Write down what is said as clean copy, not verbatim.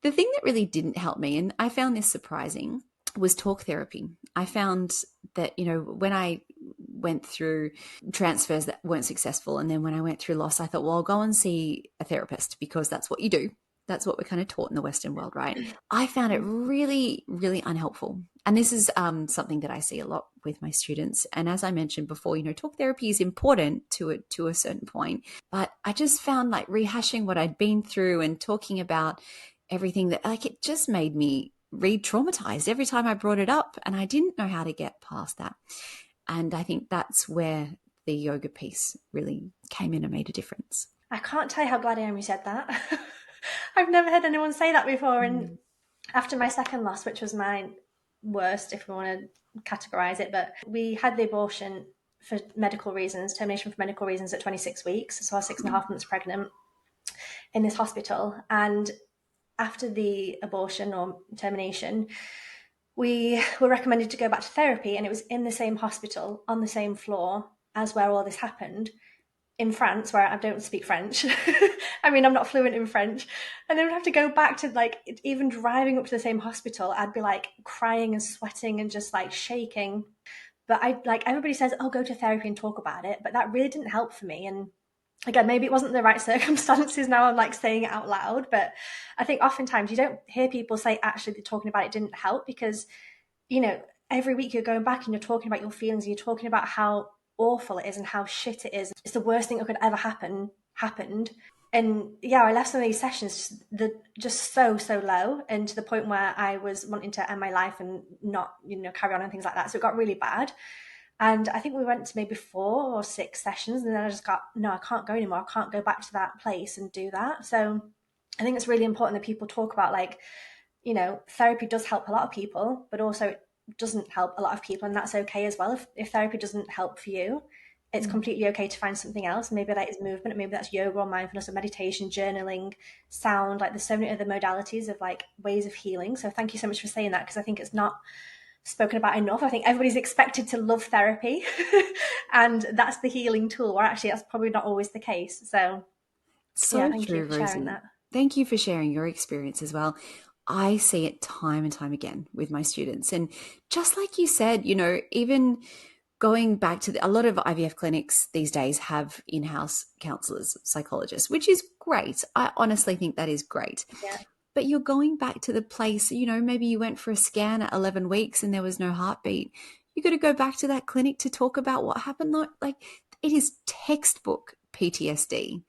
The thing that really didn't help me, and I found this surprising, was talk therapy. I found that, when I went through transfers that weren't successful, and then when I went through loss, I thought, well, I'll go and see a therapist because that's what you do. That's what we're kind of taught in the Western world, right? I found it really, really unhelpful. And this is something that I see a lot with my students. And as I mentioned before, talk therapy is important to a certain point. But I just found like rehashing what I'd been through and talking about everything that, like, it just made me re-traumatized every time I brought it up. And I didn't know how to get past that. And I think that's where the yoga piece really came in and made a difference. I can't tell you how glad I am you said that. I've never heard anyone say that before. And after my second loss, which was my worst, if we want to categorize it, but we had the abortion for medical reasons, termination for medical reasons at 26 weeks. So I was 6.5 months pregnant in this hospital. And after the abortion or termination, we were recommended to go back to therapy, and it was in the same hospital on the same floor as where all this happened, in France, where I don't speak French. I mean, I'm not fluent in French. And then we'd have to go back to, like, even driving up to the same hospital, I'd be like crying and sweating and just like shaking. But everybody says, oh, go to therapy and talk about it. But that really didn't help for me. And again, maybe it wasn't the right circumstances. Now I'm like saying it out loud. But I think oftentimes you don't hear people say, actually, talking about it didn't help, because, every week you're going back and you're talking about your feelings, and you're talking about how awful it is and how shit it is. It's the worst thing that could ever happened. And yeah, I left some of these sessions just so low, and to the point where I was wanting to end my life and not, carry on and things like that. So it got really bad. And I think we went to maybe 4 or 6 sessions, and then I just got, no, I can't go anymore. I can't go back to that place and do that. So I think it's really important that people talk about, like, therapy does help a lot of people, but also it doesn't help a lot of people, and that's okay as well. If therapy doesn't help for you, it's completely okay to find something else. Maybe that is movement, maybe that's yoga or mindfulness or meditation, journaling, sound. Like, there's so many other modalities of, like, ways of healing. So thank you so much for saying that, because I think it's not spoken about enough. I think everybody's expected to love therapy and that's the healing tool, or actually that's probably not always the case. So yeah, So thank you true, for sharing Rosie. that. Thank you for sharing your experience as well. I see it time and time again with my students. And just like you said, even going back to a lot of IVF clinics these days have in-house counselors, psychologists, which is great. I honestly think that is great. Yeah. But you're going back to the place, maybe you went for a scan at 11 weeks and there was no heartbeat. You got to go back to that clinic to talk about what happened. Like, it is textbook PTSD.